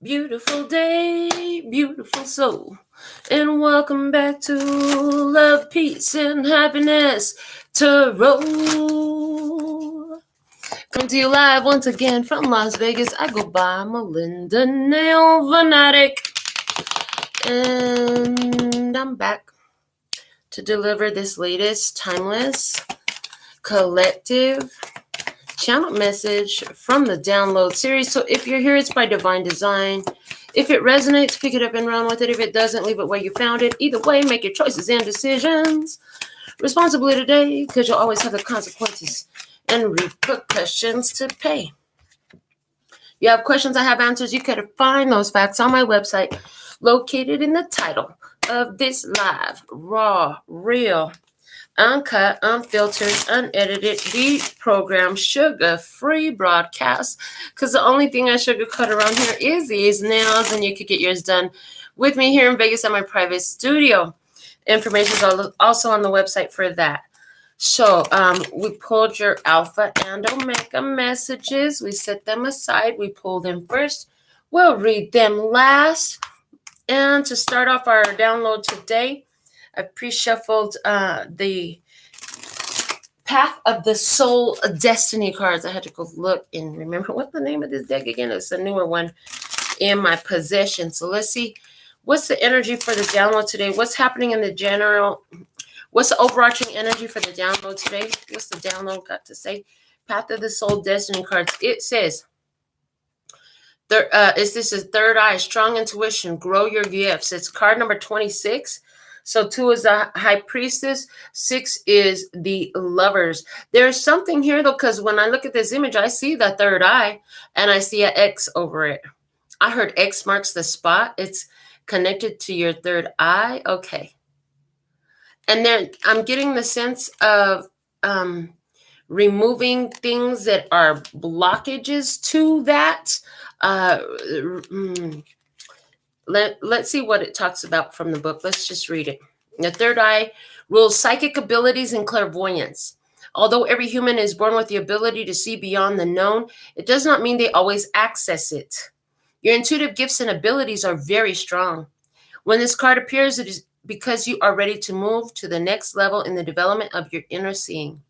Beautiful day, beautiful soul, and welcome back to Love, Peace, and Happiness Tarot. Come to you live once again from Las Vegas. I go by Melinda NailFanatic, and I'm back to deliver this latest timeless collective channel message from the download series. So if you're here, it's by divine design. If it resonates, pick it up and run with it. If it doesn't, leave it where you found it. Either way, make your choices and decisions responsibly today, because you'll always have the consequences and repercussions to pay. You have questions, I have answers. You can find those facts on my website, located in the title of this live, raw, real, uncut, unfiltered, unedited, deprogrammed, sugar-free broadcast, because the only thing I sugarcoat around here is these nails, and you could get yours done with me here in Vegas at my private studio. Information is also on the website for that. So we pulled your alpha and omega messages. We set them aside. We pull them first. We'll read them last. And to start off our download today, I pre-shuffled the Path of the Soul Destiny cards. I had to go look and remember what the name of this deck again. It's a newer one in my possession. So let's see, what's the energy for the download today? What's happening in the general? What's the overarching energy for the download today? What's the download got to say? Path of the Soul Destiny cards. It says, this is third eye, strong intuition, grow your gifts. It's card number 26. So 2 is the High Priestess. 6 is the Lovers. There's something here, though, because when I look at this image, I see the third eye, and I see an X over it. I heard X marks the spot. It's connected to your third eye. Okay. And then I'm getting the sense of removing things that are blockages to that. Let's see what it talks about from the book. Let's just read it. The third eye rules psychic abilities and clairvoyance. Although every human is born with the ability to see beyond the known, it does not mean they always access it. Your intuitive gifts and abilities are very strong. When this card appears, it is because you are ready to move to the next level in the development of your inner seeing.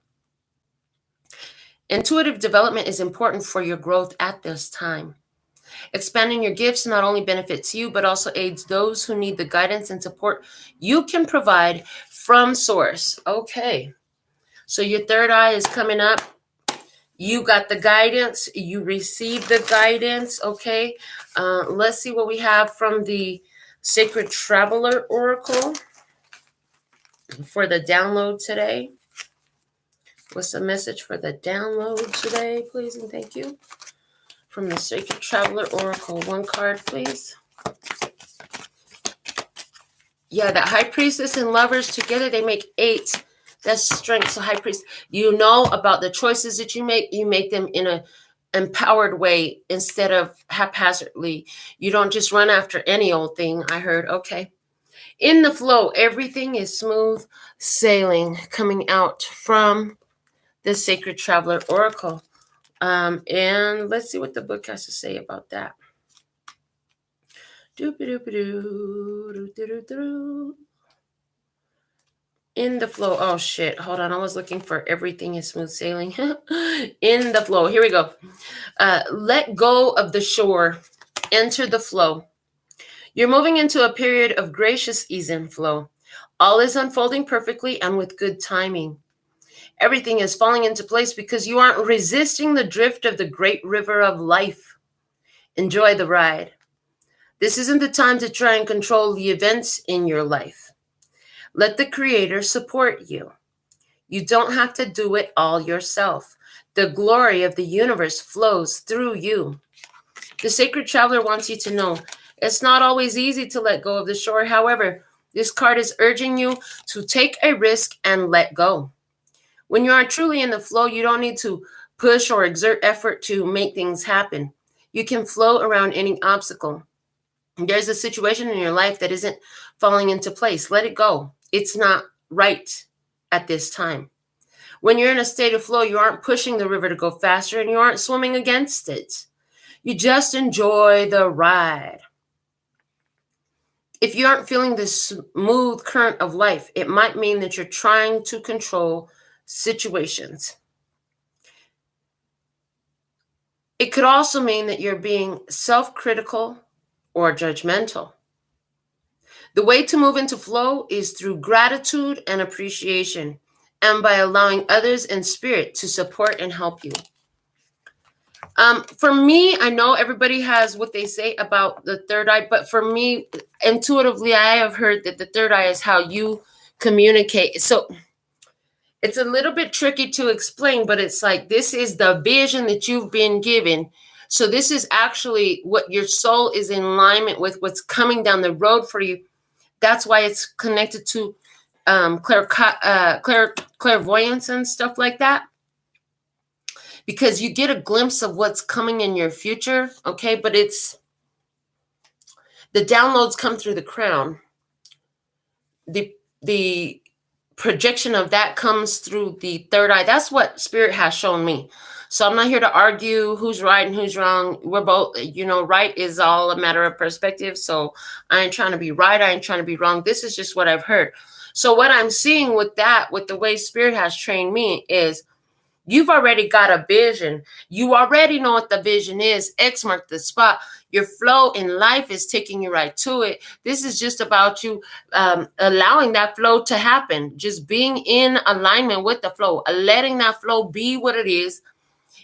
Intuitive development is important for your growth at this time. Expanding your gifts not only benefits you, but also aids those who need the guidance and support you can provide from source. Okay. So your third eye is coming up. You got the guidance. You received the guidance. Okay. Let's see what we have from the Sacred Traveler Oracle for the download today. What's the message for the download today, please and thank you? From the Sacred Traveler Oracle. One card, please. Yeah, that High Priestess and Lovers together, they make 8. That's strength. So High Priest, you know about the choices that you make them in a empowered way instead of haphazardly. You don't just run after any old thing, I heard. Okay. In the flow, everything is smooth sailing coming out from the Sacred Traveler Oracle. And let's see what the book has to say about that. In the flow. Oh, shit. Hold on. I was looking for everything is smooth sailing. In the flow. Here we go. Let go of the shore. Enter the flow. You're moving into a period of gracious ease and flow. All is unfolding perfectly and with good timing. Everything is falling into place because you aren't resisting the drift of the great river of life. Enjoy the ride. This isn't the time to try and control the events in your life. Let the Creator support you. You don't have to do it all yourself. The glory of the universe flows through you. The Sacred Traveler wants you to know it's not always easy to let go of the shore. However, this card is urging you to take a risk and let go. When you are truly in the flow, you don't need to push or exert effort to make things happen. You can flow around any obstacle. There's a situation in your life that isn't falling into place. Let it go. It's not right at this time. When you're in a state of flow, you aren't pushing the river to go faster and you aren't swimming against it. You just enjoy the ride. If you aren't feeling the smooth current of life, it might mean that you're trying to control situations. It could also mean that you're being self-critical or judgmental. The way to move into flow is through gratitude and appreciation, and by allowing others in spirit to support and help you. For me, I know everybody has what they say about the third eye, but for me, intuitively, I have heard that the third eye is how you communicate. So it's a little bit tricky to explain, but it's like this is the vision that you've been given. So this is actually what your soul is in alignment with, what's coming down the road for you. That's why it's connected to clairvoyance and stuff like that. Because you get a glimpse of what's coming in your future, okay? But it's, the downloads come through the crown. The projection of that comes through the third eye. That's what spirit has shown me. So I'm not here to argue who's right and who's wrong. We're both, right is all a matter of perspective. So I ain't trying to be right. I ain't trying to be wrong. This is just what I've heard. So what I'm seeing with that, with the way spirit has trained me, is you've already got a vision. You already know what the vision is. X marked the spot. Your flow in life is taking you right to it. This is just about you allowing that flow to happen. Just being in alignment with the flow, letting that flow be what it is.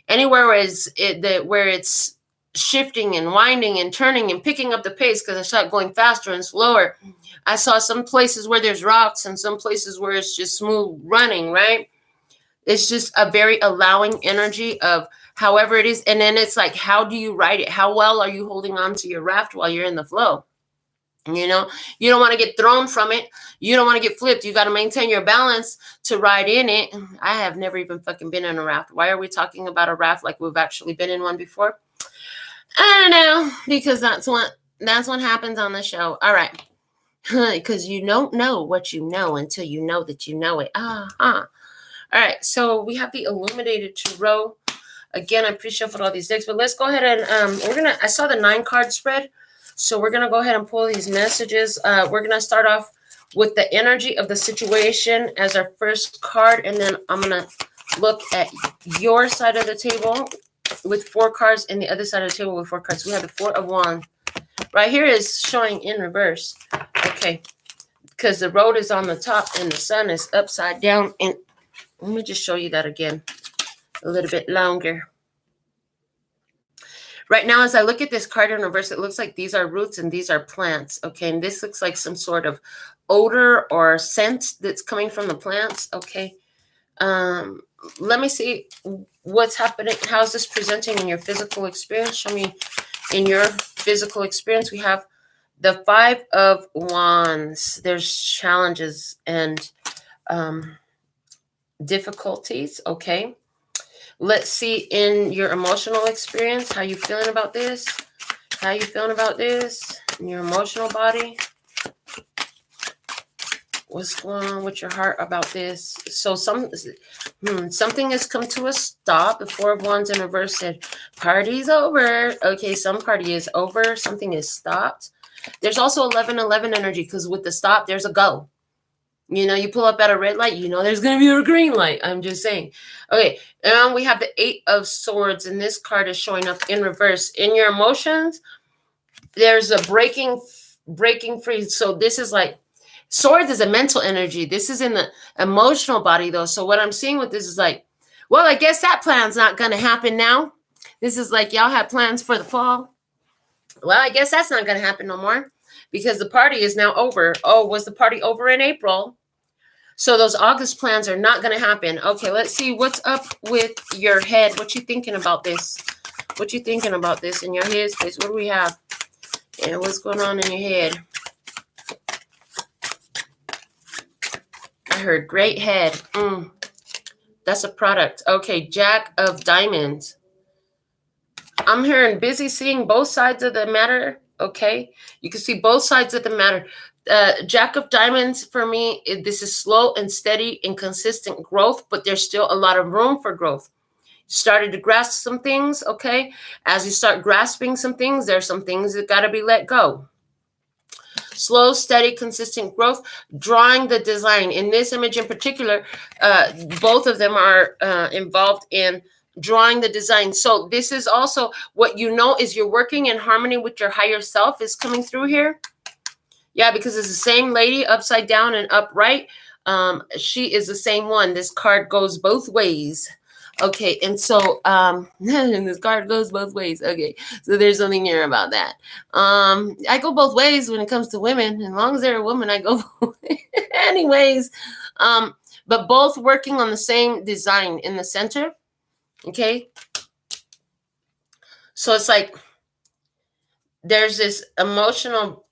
Anywhere where it's shifting and winding and turning and picking up the pace, because I start going faster and slower. I saw some places where there's rocks and some places where it's just smooth running, right? It's just a very allowing energy of however it is. And then it's like, how do you ride it? How well are you holding on to your raft while you're in the flow? You don't want to get thrown from it. You don't want to get flipped. You got to maintain your balance to ride in it. I have never even fucking been in a raft. Why are we talking about a raft like we've actually been in one before? I don't know, because that's what happens on the show. All right. Because you don't know what you know until you know that you know it. All right, so we have the Illuminated Tarot. Again, I appreciate for all these decks, but let's go ahead and I saw the 9-card spread, so we're gonna go ahead and pull these messages. We're gonna start off with the energy of the situation as our first card, and then I'm gonna look at your side of the table with 4 cards and the other side of the table with 4 cards. We have the 4 of Wands. Right here is showing in reverse. Okay, because the road is on the top and the sun is upside down. And let me just show you that again a little bit longer. Right now, as I look at this card in reverse, it looks like these are roots and these are plants. Okay, and this looks like some sort of odor or scent that's coming from the plants. Okay, let me see what's happening. How's this presenting in your physical experience? Show me in your physical experience. We have the 5 of Wands. There's challenges and difficulties. Okay, let's see in your emotional experience. How you feeling about this? How you feeling about this in your emotional body? What's going on with your heart about this? So something has come to a stop. The 4 of Wands in reverse said, party's over. Okay, some party is over. Something is stopped. There's also 11-11 energy, because with the stop, there's a go. You pull up at a red light, there's going to be a green light. I'm just saying. Okay, and we have the 8 of Swords, and this card is showing up in reverse. In your emotions, there's a breaking free. So this is like, Swords is a mental energy. This is in the emotional body, though. So what I'm seeing with this is like, well, I guess that plan's not going to happen now. This is like, y'all had plans for the fall. Well, I guess that's not going to happen no more, because the party is now over. Oh, was the party over in April? So those August plans are not going to happen. Okay, let's see what's up with your head. What you thinking about this? What you thinking about this in your head space? What do we have? Yeah, what's going on in your head? I heard great head. That's a product. Okay, Jack of Diamonds. I'm hearing busy seeing both sides of the matter. Okay, you can see both sides of the matter. Jack of Diamonds, for me, this is slow and steady and consistent growth, but there's still a lot of room for growth. started to grasp some things, okay? As you start grasping some things, there's some things that got to be let go. Slow, steady, consistent growth, drawing the design. In this image in particular, both of them are involved in drawing the design. So this is also what you know is you're working in harmony with your higher self is coming through here. Yeah, because it's the same lady upside down and upright. She is the same one. This card goes both ways. Okay, and so this card goes both ways. Okay, so there's something here about that. I go both ways when it comes to women. As long as they're a woman, I go anyways. But both working on the same design in the center. Okay, so it's like there's this emotional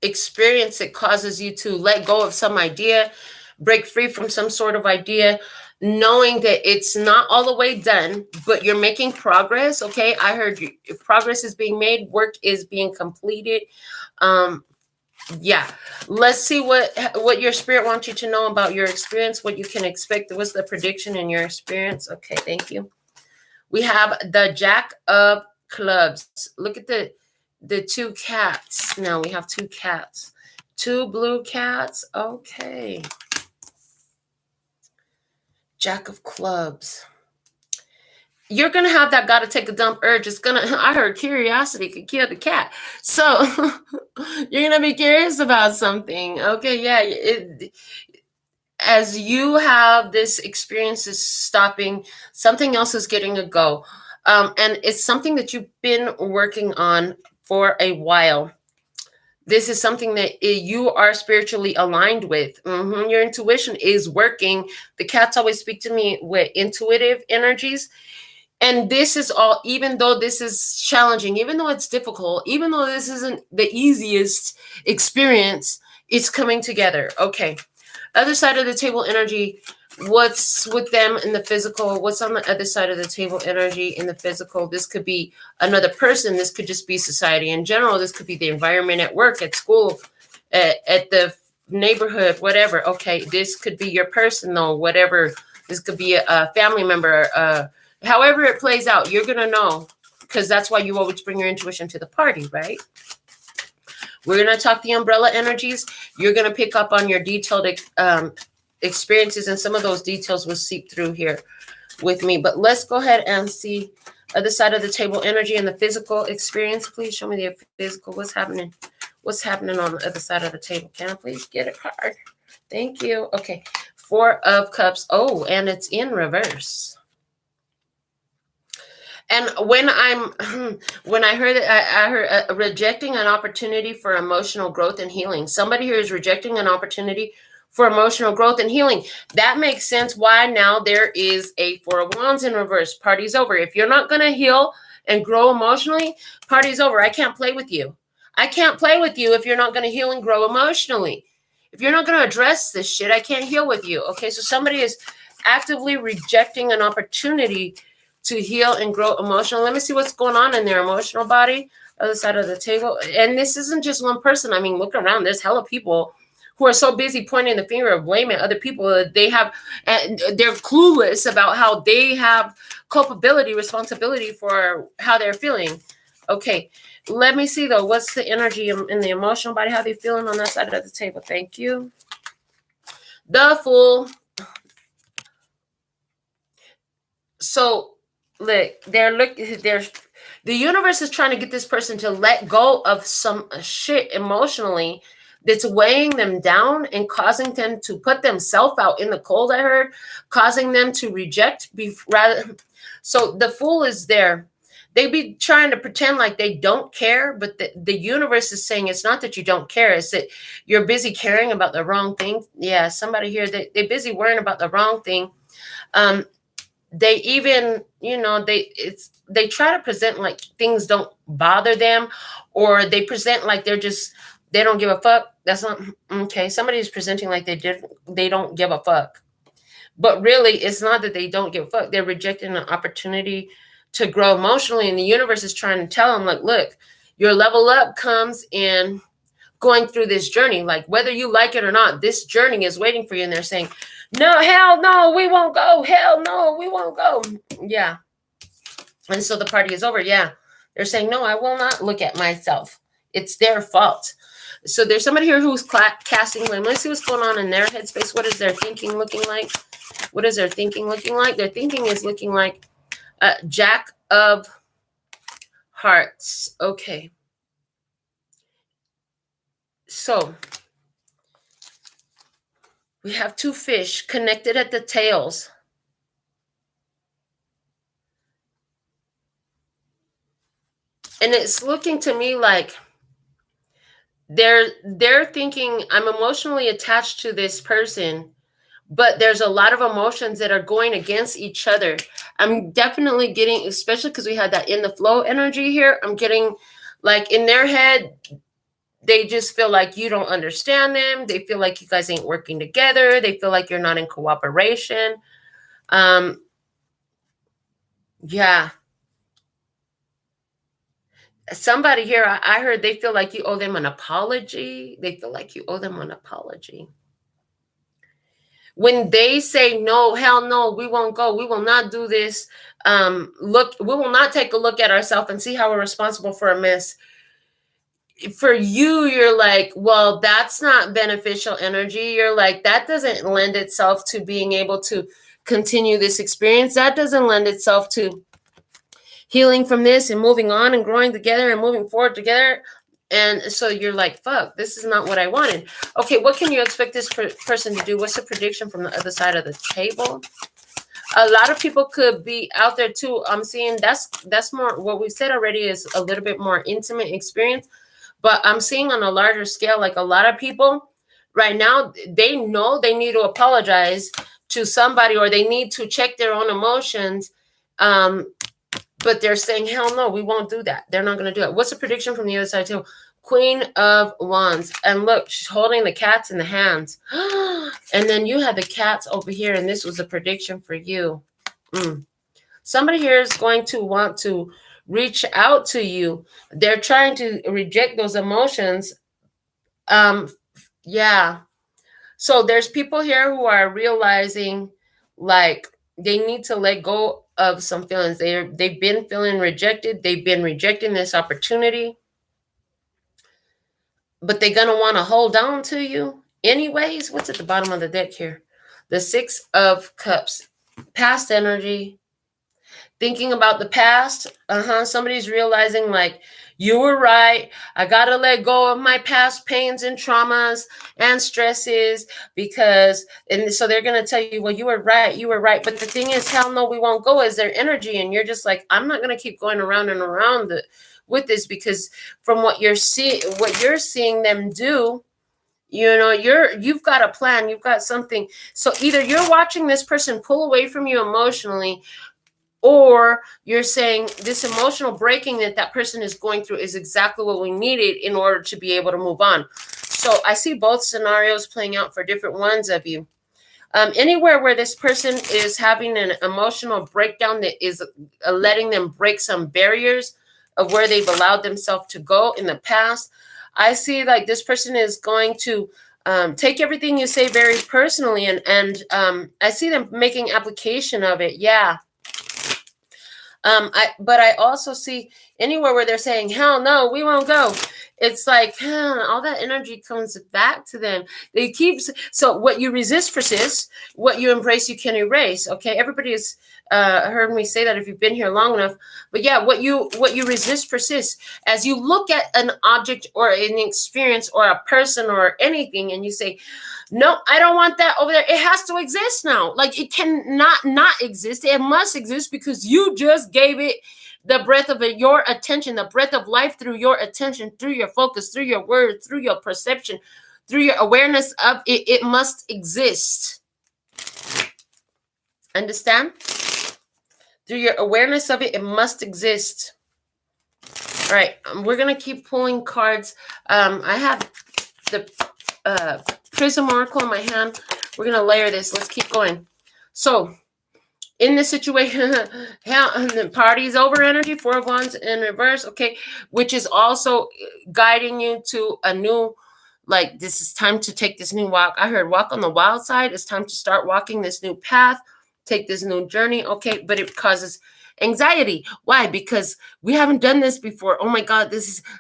experience that causes you to let go of some idea, break free from some sort of idea, knowing that it's not all the way done, but you're making progress. Okay, I heard progress is being made, work is being completed. Yeah, let's see what your spirit wants you to know about your experience, what you can expect. What's the prediction in your experience? Okay, thank you. We have the Jack of Clubs. Look at the two cats. Now we have two cats, two blue cats. Okay. Jack of Clubs. You're going to have that got to take a dump urge. It's going to, I heard curiosity could kill the cat. So you're going to be curious about something. Okay. Yeah. As you have this experience is stopping, something else is getting a go. And it's something that you've been working on for a while. This is something that you are spiritually aligned with. Your intuition is working. The cats always speak to me with intuitive energies. And this is all, even though this is challenging, even though it's difficult, even though this isn't the easiest experience, it's coming together. Okay. Other side of the table energy, what's with them in the physical? What's on the other side of the table energy in the physical? This could be another person. This could just be society in general. This could be the environment at work, at school, at the neighborhood, whatever. Okay, this could be your personal, whatever. This could be a family member. However it plays out, you're going to know, because that's why you always bring your intuition to the party, right? We're going to talk the umbrella energies. You're going to pick up on your detailed experiences, and some of those details will seep through here with me. But let's go ahead and see other side of the table energy and the physical experience. Please show me the physical. What's happening? What's happening on the other side of the table? Can I please get a card? Thank you. Okay. 4 of Cups. Oh, and it's in reverse. And when I heard it, I heard rejecting an opportunity for emotional growth and healing. Somebody here is rejecting an opportunity for emotional growth and healing. That makes sense why now there is a 4 of Wands in reverse. Party's over. If you're not going to heal and grow emotionally, party's over. I can't play with you. I can't play with you if you're not going to heal and grow emotionally. If you're not going to address this shit, I can't heal with you. Okay, so somebody is actively rejecting an opportunity to heal and grow emotional. Let me see what's going on in their emotional body, other side of the table. And this isn't just one person. I mean, look around. There's hella people who are so busy pointing the finger of blame at other people that they're clueless about how they have culpability, responsibility for how they're feeling. Okay, let me see though. What's the energy in the emotional body? How are they feeling on that side of the table? Thank you. The Fool. So look, the universe is trying to get this person to let go of some shit emotionally that's weighing them down and causing them to put themselves out in the cold, I heard, causing them to reject. So the Fool is there. They be trying to pretend like they don't care, but the universe is saying it's not that you don't care. It's that you're busy caring about the wrong thing. Yeah, somebody here, they're busy worrying about the wrong thing. They even, they try to present like things don't bother them, or they present like they don't give a fuck. That's not okay. Somebody's presenting like they don't give a fuck. But really, it's not that they don't give a fuck. They're rejecting an opportunity to grow emotionally. And the universe is trying to tell them, like, look, your level up comes in going through this journey. Like, whether you like it or not, this journey is waiting for you. And they're saying, no, hell no, we won't go. Hell no, we won't go. Yeah. And so the party is over. Yeah. They're saying, no, I will not look at myself. It's their fault. So there's somebody here who's casting blame. Let's see what's going on in their headspace. What is their thinking looking like? What is their thinking looking like? Their thinking is looking like Jack of Hearts. Okay. So we have two fish connected at the tails. And it's looking to me like they're thinking, I'm emotionally attached to this person, but there's a lot of emotions that are going against each other. I'm definitely getting, especially because we had that in the flow energy here, I'm getting like in their head, they just feel like you don't understand them. They feel like you guys ain't working together. They feel like you're not in cooperation. Yeah. Somebody here, I heard they feel like you owe them an apology. They feel like you owe them an apology. When they say, no, hell no, we won't go. We will not do this. We will not take a look at ourselves and see how we're responsible for a mess. For you, you're like, well, that's not beneficial energy. You're like, that doesn't lend itself to being able to continue this experience. That doesn't lend itself to healing from this and moving on and growing together and moving forward together. And so you're like, fuck, this is not what I wanted. Okay, what can you expect this person to do? What's the prediction from the other side of the table? A lot of people could be out there too. I'm seeing that's more, what we said already is a little bit more intimate experience. But I'm seeing on a larger scale, like a lot of people right now, they know they need to apologize to somebody or they need to check their own emotions. But they're saying, hell no, we won't do that. They're not going to do it. What's the prediction from the other side too? Queen of Wands. And look, she's holding the cats in the hands. And then you had the cats over here, and this was a prediction for you. Somebody here is going to want to reach out to you. They're trying to reject those emotions. Yeah. So there's people here who are realizing like they need to let go of some feelings. They've been feeling rejected. They've been rejecting this opportunity. But they're going to want to hold on to you anyways. What's at the bottom of the deck here? The Six of Cups. Past energy. Thinking about the past. Somebody's realizing like, you were right. I got to let go of my past pains and traumas and stresses because, and so they're going to tell you, well, you were right. You were right. But the thing is, hell no, we won't go, is their energy. And you're just like, I'm not going to keep going around and around with this, because from what you're seeing them do, you know, you've got a plan, you've got something. So either you're watching this person pull away from you emotionally, or you're saying this emotional breaking that person is going through is exactly what we needed in order to be able to move on. So I see both scenarios playing out for different ones of you. Anywhere where this person is having an emotional breakdown that is letting them break some barriers of where they've allowed themselves to go in the past, I see like this person is going to take everything you say very personally, and I see them making application of it. Yeah. But I also see anywhere where they're saying, hell no, we won't go. It's like, all that energy comes back to them. They keep, so what you resist persists, what you embrace, you can erase. Okay. Everybody has heard me say that if you've been here long enough, but yeah, what you resist persists. As you look at an object or an experience or a person or anything, and you say, no, I don't want that over there. It has to exist now. Like it cannot not exist. It must exist because you just gave it the breath of your attention, the breath of life through your attention, through your focus, through your words, through your perception, through your awareness of it. It must exist. Understand? Through your awareness of it, it must exist. All right, we're going to keep pulling cards. I have the Prism Oracle in my hand. We're going to layer this. Let's keep going. So, in this situation, the party's over energy, Four of Wands in reverse, okay, which is also guiding you to a new, like, this is time to take this new walk. I heard walk on the wild side. It's time to start walking this new path, take this new journey, okay, but it causes anxiety. Why? Because we haven't done this before. Oh my God,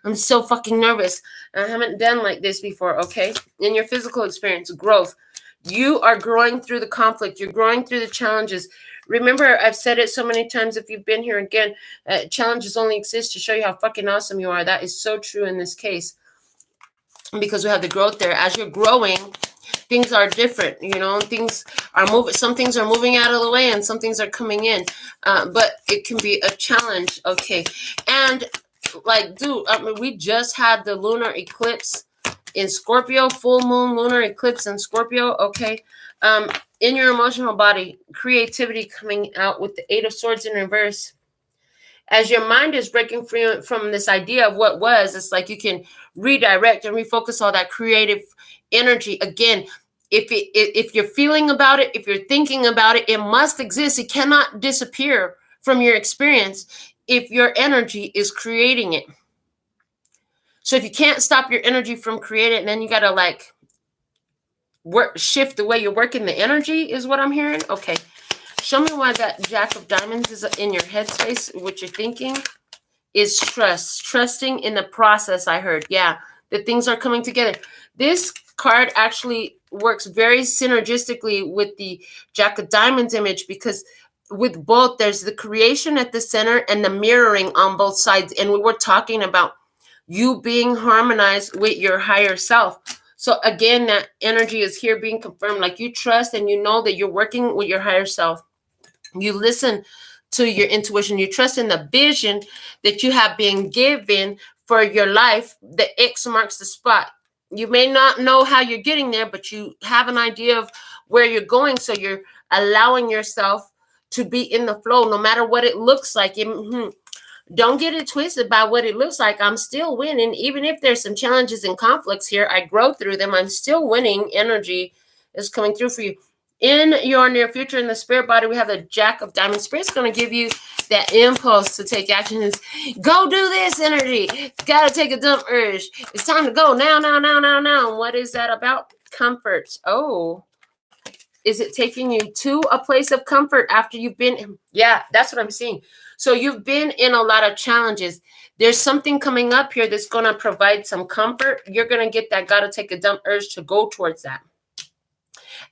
I'm so fucking nervous. I haven't done like this before, okay? In your physical experience, growth. You are growing through the conflict. You're growing through the challenges. Remember, I've said it so many times. If you've been here again, challenges only exist to show you how fucking awesome you are. That is so true in this case, because we have the growth there. As you're growing, things are different, things are moving. Some things are moving out of the way and some things are coming in, but it can be a challenge. Okay. And like, dude, we just had the lunar eclipse in Scorpio, full moon lunar eclipse in Scorpio. Okay. In your emotional body, creativity coming out with the 8 of Swords in reverse. As your mind is breaking free from this idea of what was, it's like you can redirect and refocus all that creative energy. Again, if you're feeling about it, if you're thinking about it, it must exist. It cannot disappear from your experience if your energy is creating it. So if you can't stop your energy from creating it, then you got to shift the way you're working the energy, is what I'm hearing. Okay. Show me why that Jack of Diamonds is in your headspace. What you're thinking is trusting in the process. I heard, yeah, that things are coming together. This card actually works very synergistically with the Jack of Diamonds image, because with both, there's the creation at the center and the mirroring on both sides. And we were talking about you being harmonized with your higher self. So again, that energy is here being confirmed. Like, you trust and you know that you're working with your higher self. You listen to your intuition. You trust in the vision that you have been given for your life. The X marks the spot. You may not know how you're getting there, but you have an idea of where you're going. So you're allowing yourself to be in the flow, no matter what it looks like. Don't get it twisted by what it looks like. I'm still winning. Even if there's some challenges and conflicts here, I grow through them. I'm still winning. Energy is coming through for you. In your near future, in the spirit body, we have the Jack of Diamonds. Spirit's going to give you that impulse to take action. Is go do this energy. Got to take a dump urge. It's time to go now. What is that about? Comfort. Oh, is it taking you to a place of comfort after you've been? Yeah, that's what I'm seeing. So you've been in a lot of challenges. There's something coming up here that's going to provide some comfort. You're going to get that got to take a dump urge to go towards that.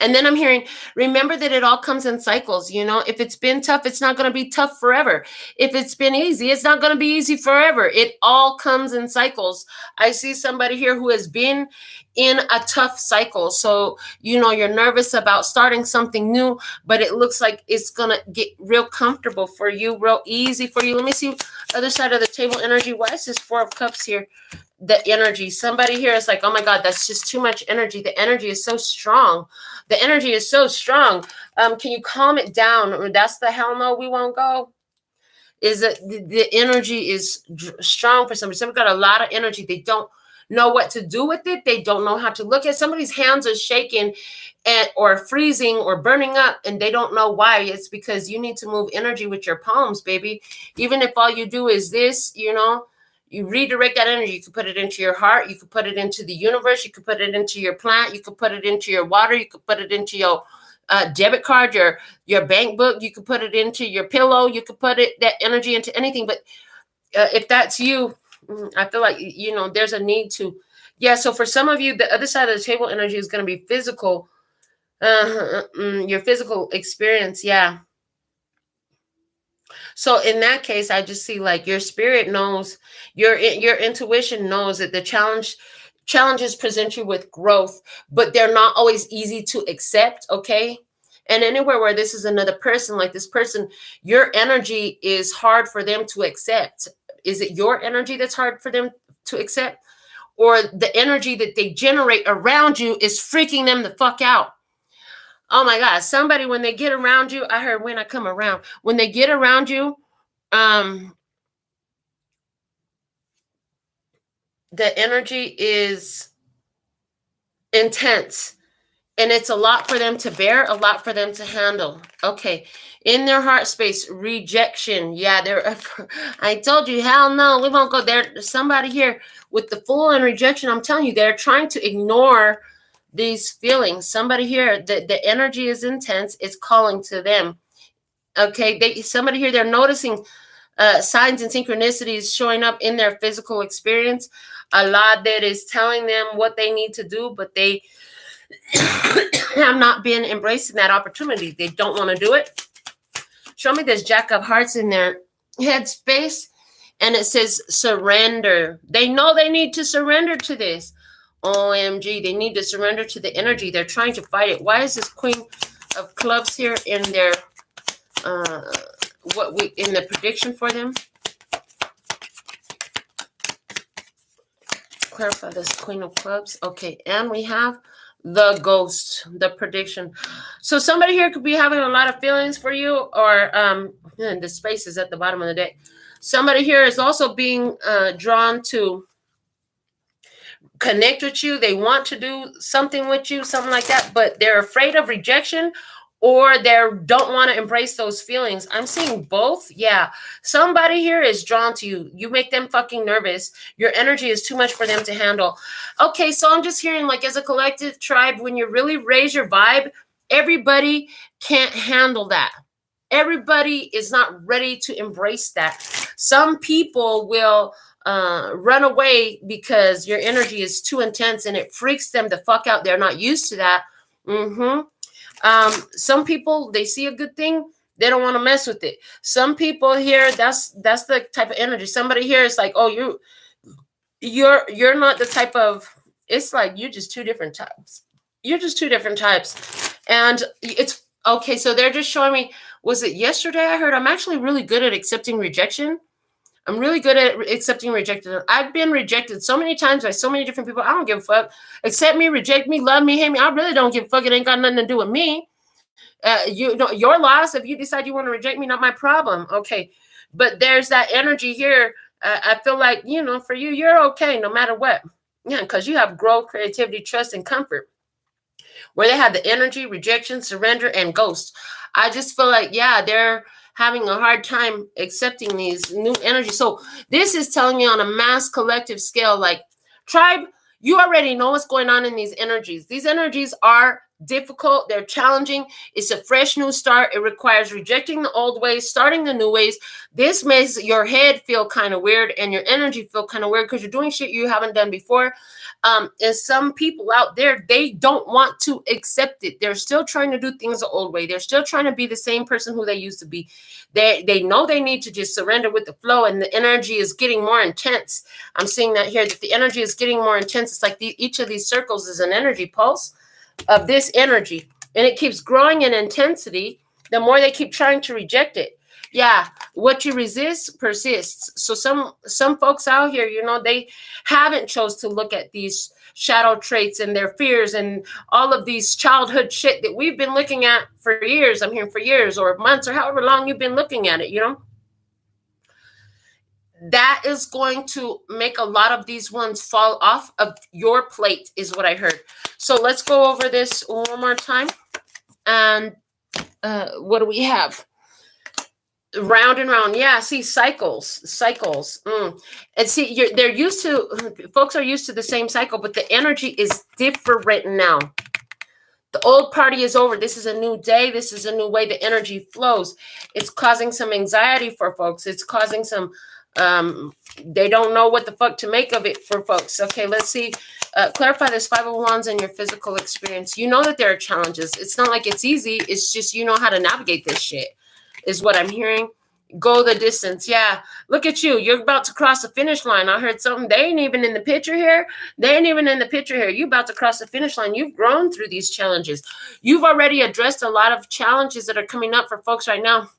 And then I'm hearing, remember that it all comes in cycles. If it's been tough, it's not going to be tough forever. If it's been easy, it's not going to be easy forever. It all comes in cycles. I see somebody here who has been in a tough cycle. So, you're nervous about starting something new, but it looks like it's going to get real comfortable for you, real easy for you. Let me see other side of the table energy. Why is this 4 of Cups here? The energy. Somebody here is like, oh my God, that's just too much energy. The energy is so strong. The energy is so strong. Can you calm it down? That's the hell no, we won't go. Is that the energy is strong for somebody. Somebody got a lot of energy. They don't know what to do with it. They don't know how to look at somebody's hands are shaking or freezing or burning up, and they don't know why. It's because you need to move energy with your palms, baby. Even if all you do is this, you redirect that energy. You could put it into your heart. You could put it into the universe. You could put it into your plant. You could put it into your water. You could put it into your debit card, your bank book. You could put it into your pillow. You could put that energy into anything. But if that's you, I feel like, there's a need to. Yeah, so for some of you, the other side of the table energy is going to be physical. Your physical experience, yeah. So in that case, I just see like your spirit knows, your intuition knows that the challenges present you with growth, but they're not always easy to accept, okay? And anywhere where this is another person, like this person, your energy is hard for them to accept. Is it your energy that's hard for them to accept? Or the energy that they generate around you is freaking them the fuck out? Oh my God, somebody, when they get around you, I heard when I come around, when they get around you, the energy is intense, and it's a lot for them to bear, a lot for them to handle. Okay. In their heart space, rejection. Yeah, I told you, hell no, we won't go there. Somebody here with the full on rejection, I'm telling you, they're trying to ignore these feelings. Somebody here, the energy is intense. It's calling to them. Okay, somebody here, they're noticing signs and synchronicities showing up in their physical experience. A lot that is telling them what they need to do, but they have not been embracing that opportunity. They don't want to do it. Show me this Jack of Hearts in their headspace, and it says surrender. They know they need to surrender to this. OMG, they need to surrender to the energy. They're trying to fight it. Why is this Queen of Clubs here in their in the prediction for them? Clarify this Queen of Clubs. Okay, and we have the Ghost, the prediction. So somebody here could be having a lot of feelings for you, or the space is at the bottom of the deck. Somebody here is also being drawn to connect with you. They want to do something with you, something like that, but they're afraid of rejection, or they don't want to embrace those feelings. I'm seeing both. Yeah. Somebody here is drawn to you. You make them fucking nervous. Your energy is too much for them to handle. Okay, so I'm just hearing, like, as a collective tribe, when you really raise your vibe, everybody can't handle that. Everybody is not ready to embrace that. Some people will run away because your energy is too intense and it freaks them the fuck out. They're not used to that. Some people, they see a good thing, they don't want to mess with it. Some people here, that's the type of energy. Somebody here is like, oh, you're not the type of, it's like you're just two different types. You're just two different types. And it's okay. So they're just showing me, was it yesterday I heard I'm actually really good at accepting rejection? I'm really good at accepting rejection. I've been rejected so many times by so many different people. I don't give a fuck. Accept me, reject me, love me, hate me. I really don't give a fuck. It ain't got nothing to do with me. Your loss. If you decide you want to reject me, not my problem. Okay. But there's that energy here. I feel like, for you, you're okay no matter what. Yeah, because you have growth, creativity, trust, and comfort. Where they have the energy, rejection, surrender, and ghost. I just feel like, yeah, they're having a hard time accepting these new energies. So this is telling me on a mass collective scale, like, tribe, you already know what's going on in these energies. These energies are difficult. They're challenging. It's a fresh new start. It requires rejecting the old ways, starting the new ways. This makes your head feel kind of weird and your energy feel kind of weird because you're doing shit you haven't done before. And some people out there, they don't want to accept it. They're still trying to do things the old way. They're still trying to be the same person who they used to be. They know they need to just surrender with the flow, and the energy is getting more intense. I'm seeing that here, that the energy is getting more intense. It's like each of these circles is an energy pulse of this energy, and it keeps growing in intensity the more they keep trying to reject it. Yeah, what you resist persists. So some folks out here, they haven't chose to look at these shadow traits and their fears and all of these childhood shit that we've been looking at for years. I'm hearing for years or months or however long you've been looking at it, That is going to make a lot of these ones fall off of your plate, is what I heard. So let's go over this one more time. And what do we have? Round and round. Yeah, see, cycles. And see, folks are used to the same cycle, but the energy is different now. The old party is over. This is a new day. This is a new way the energy flows. It's causing some anxiety for folks. It's causing some, they don't know what the fuck to make of it for folks. Okay, let's see. Clarify this 5 of Wands and your physical experience. You know that there are challenges. It's not like it's easy. It's just you know how to navigate this shit, is what I'm hearing. Go the distance. Yeah, look at you. You're about to cross the finish line. I heard something. They ain't even in the picture here. You about to cross the finish line. You've grown through these challenges. You've already addressed a lot of challenges that are coming up for folks right now.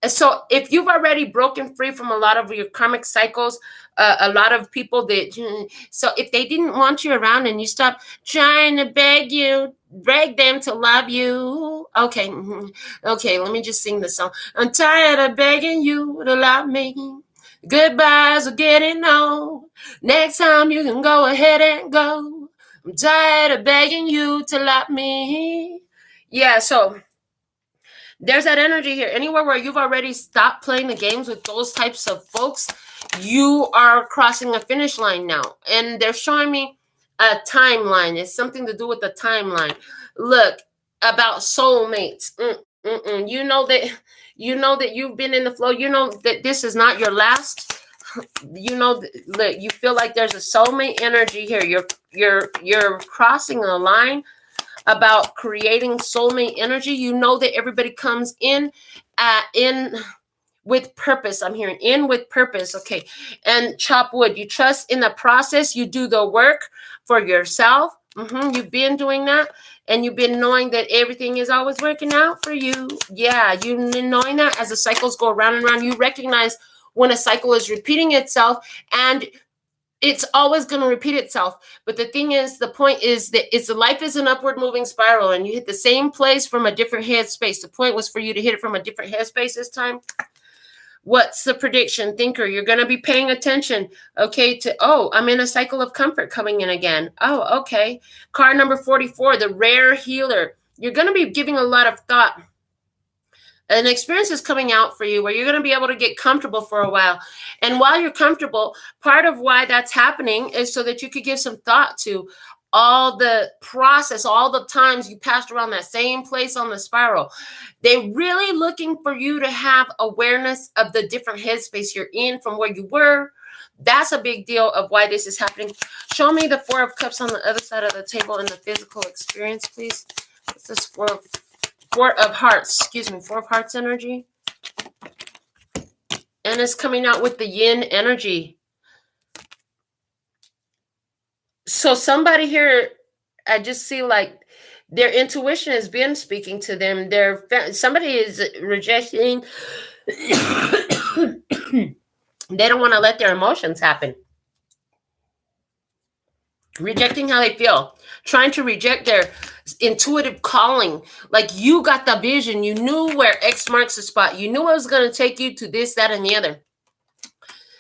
So if you've already broken free from a lot of your karmic cycles, a lot of people so if they didn't want you around and you stop trying to beg them to love you. Okay, let me just sing the song. I'm tired of begging you to love me. Goodbyes are getting old. Next time you can go ahead and go. I'm tired of begging you to love me. Yeah, so there's that energy here. Anywhere where you've already stopped playing the games with those types of folks, you are crossing a finish line now. And they're showing me a timeline. It's something to do with the timeline. Look, about soulmates. You know that you've been in the flow. You know that this is not your last. You know that you feel like there's a soulmate energy here. You're crossing a line about creating soulmate energy. You know that everybody comes in with purpose. I'm hearing in with purpose. Okay. And chop wood. You trust in the process. You do the work for yourself. You've been doing that. And you've been knowing that everything is always working out for you. Yeah. You've been knowing that as the cycles go around and around. You recognize when a cycle is repeating itself, and it's always going to repeat itself. But the thing is, the point is that life is an upward moving spiral, and you hit the same place from a different headspace. The point was for you to hit it from a different headspace this time. What's the prediction, thinker? You're going to be paying attention, okay, to, oh, I'm in a cycle of comfort coming in again. Oh, okay. Card number 44, the rare healer. You're going to be giving a lot of thought. An experience is coming out for you where you're going to be able to get comfortable for a while. And while you're comfortable, part of why that's happening is so that you could give some thought to all the process, all the times you passed around that same place on the spiral. They're really looking for you to have awareness of the different headspace you're in from where you were. That's a big deal of why this is happening. Show me the Four of Cups on the other side of the table in the physical experience, please. What's this Four of Hearts energy. And it's coming out with the yin energy. So somebody here, I just see like their intuition has been speaking to them. Somebody is rejecting. They don't want to let their emotions happen. Rejecting how they feel. Trying to reject their intuitive calling. Like you got the vision. You knew where X marks the spot. You knew it was going to take you to this, that, and the other.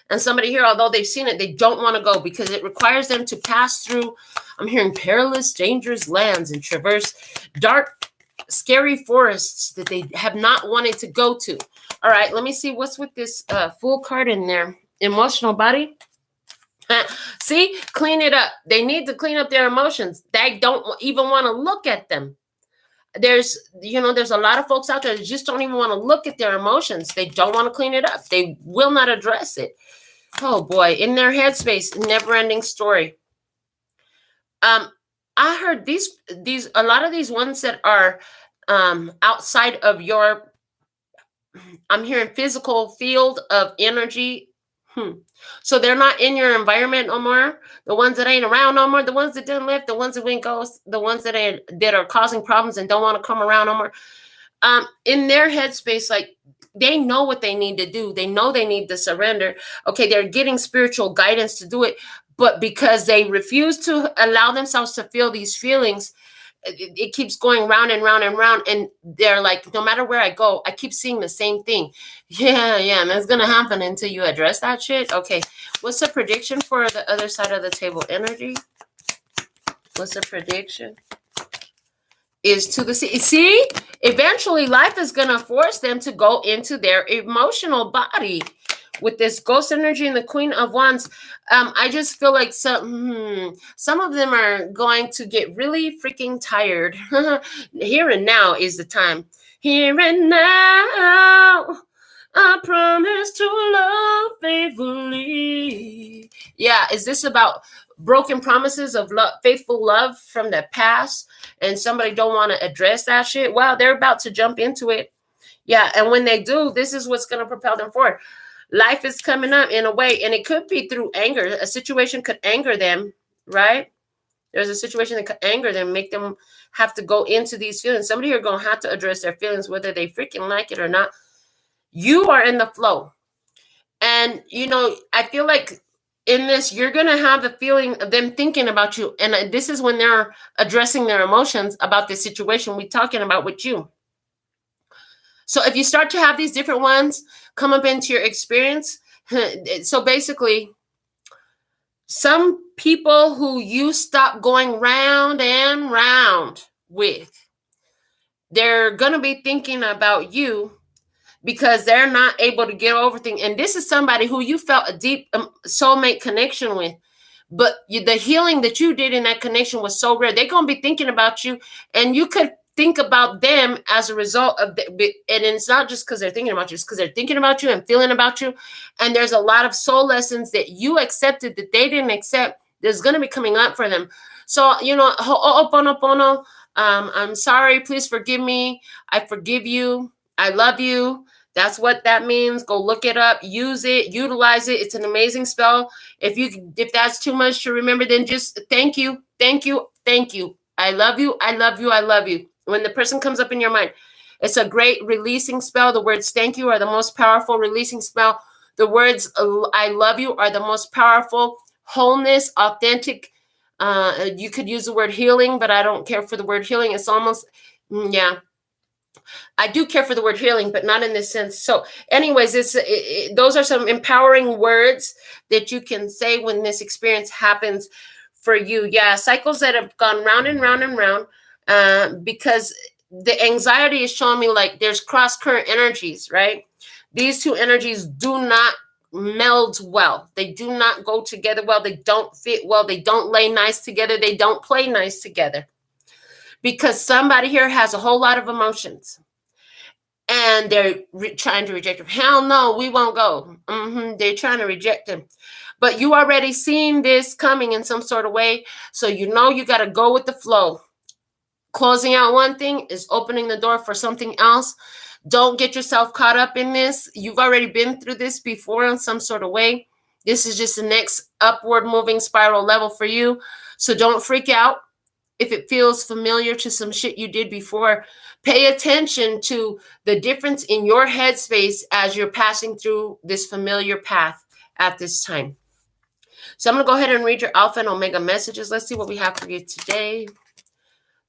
And somebody here, although they've seen it, they don't want to go because it requires them to pass through, I'm hearing, perilous, dangerous lands and traverse dark, scary forests that they have not wanted to go to. All right, let me see what's with this Fool card in there. Emotional body. See, clean it up. They need to clean up their emotions. They don't even want to look at them. There's a lot of folks out there that just don't even want to look at their emotions. They don't want to clean it up. They will not address it. Oh boy, in their headspace, never-ending story. I heard these a lot of these ones that are outside of your, I'm hearing physical field of energy. So they're not in your environment no more. The ones that ain't around no more, the ones that didn't live, the ones that went ghost, the ones that are causing problems and don't want to come around no more. In their headspace, like they know what they need to do. They know they need to surrender. Okay, they're getting spiritual guidance to do it, but because they refuse to allow themselves to feel these feelings, it keeps going round and round and round. And they're like, no matter where I go, I keep seeing the same thing. Yeah, and that's going to happen until you address that shit. Okay, what's the prediction for the other side of the table energy? What's the prediction? Is to the sea. See, eventually life is going to force them to go into their emotional body. With this ghost energy and the Queen of Wands, I just feel like some of them are going to get really freaking tired. Here and now is the time. Here and now, I promise to love faithfully. Yeah, is this about broken promises of love, faithful love from the past, and somebody don't want to address that shit? Well, they're about to jump into it. Yeah, and when they do, this is what's going to propel them forward. Life is coming up in a way, and it could be through anger. A situation could anger them, right? There's a situation that could anger them, make them have to go into these feelings. Somebody here going to have to address their feelings, whether they freaking like it or not. You are in the flow. And, I feel like in this, you're going to have the feeling of them thinking about you. And this is when they're addressing their emotions about the situation we're talking about with you. So if you start to have these different ones come up into your experience, so basically, some people who you stop going round and round with, they're going to be thinking about you because they're not able to get over things. And this is somebody who you felt a deep soulmate connection with. But the healing that you did in that connection was so rare. They're going to be thinking about you, and you could think about them as a result of and it's not just because they're thinking about you, it's because they're thinking about you and feeling about you. And there's a lot of soul lessons that you accepted that they didn't accept that's going to be coming up for them. So, ho'oponopono, I'm sorry, please forgive me, I forgive you, I love you. That's what that means. Go look it up, use it, utilize it. It's an amazing spell. If that's too much to remember, then just thank you, thank you, thank you. I love you, I love you, I love you. When the person comes up in your mind, it's a great releasing spell. The words thank you are the most powerful releasing spell. The words I love you are the most powerful. Wholeness, authentic. You could use the word healing, but I don't care for the word healing. It's almost, yeah. I do care for the word healing, but not in this sense. So anyways, those are some empowering words that you can say when this experience happens for you. Yeah, cycles that have gone round and round and round, because the anxiety is showing me like there's cross current energies, right? These two energies do not meld well. They do not go together well. They don't fit well. They don't lay nice together. They don't play nice together. Because somebody here has a whole lot of emotions and they're trying to reject him. Hell no, we won't go. They're trying to reject him. But you already seen this coming in some sort of way. So you know you got to go with the flow. Closing out one thing is opening the door for something else. Don't get yourself caught up in this. You've already been through this before in some sort of way. This is just the next upward moving spiral level for you. So don't freak out if it feels familiar to some shit you did before. Pay attention to the difference in your headspace as you're passing through this familiar path at this time. So I'm going to go ahead and read your Alpha and Omega messages. Let's see what we have for you today.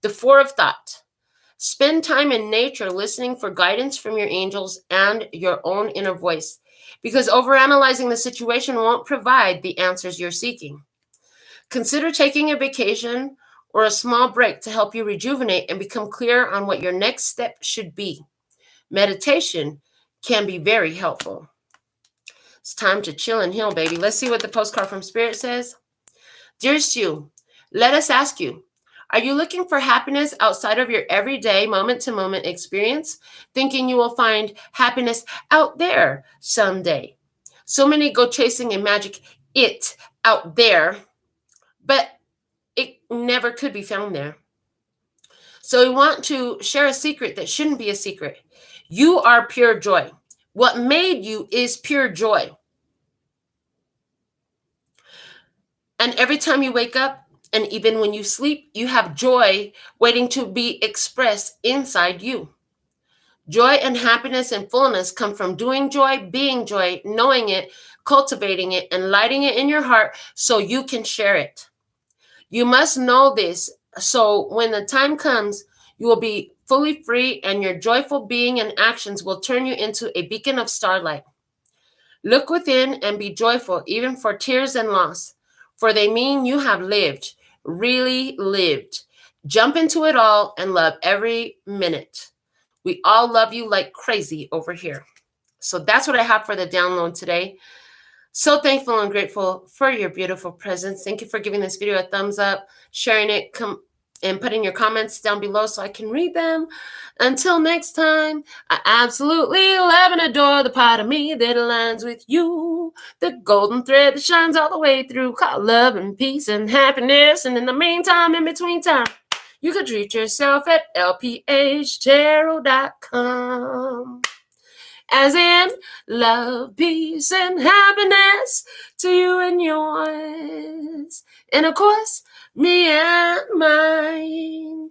The Four of Thought. Spend time in nature listening for guidance from your angels and your own inner voice, because overanalyzing the situation won't provide the answers you're seeking. Consider taking a vacation or a small break to help you rejuvenate and become clear on what your next step should be. Meditation can be very helpful. It's time to chill and heal, baby. Let's see what the postcard from Spirit says. Dearest you, let us ask you, are you looking for happiness outside of your everyday moment-to-moment experience, thinking you will find happiness out there someday? So many go chasing a magic it out there, but it never could be found there. So we want to share a secret that shouldn't be a secret. You are pure joy. What made you is pure joy. And every time you wake up, and even when you sleep, you have joy waiting to be expressed inside you. Joy and happiness and fullness come from doing joy, being joy, knowing it, cultivating it, and lighting it in your heart so you can share it. You must know this, so when the time comes, you will be fully free, and your joyful being and actions will turn you into a beacon of starlight. Look within and be joyful, even for tears and loss, for they mean you have lived, really lived. Jump into it all and love every minute. We all love you like crazy over here. So that's what I have for the download today. So thankful and grateful for your beautiful presence. Thank you for giving this video a thumbs up, sharing it, and putting your comments down below so I can read them. Until next time, I absolutely love and adore the part of me that aligns with you. The golden thread that shines all the way through, called love and peace and happiness. And in the meantime, in between time, you could treat yourself at LPHtarot.com. As in love, peace, and happiness to you and yours. And of course, me and mine.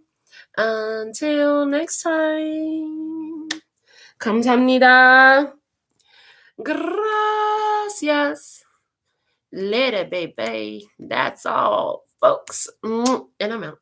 Until next time. 감사합니다. Gracias. Later, baby. That's all, folks. And I'm out.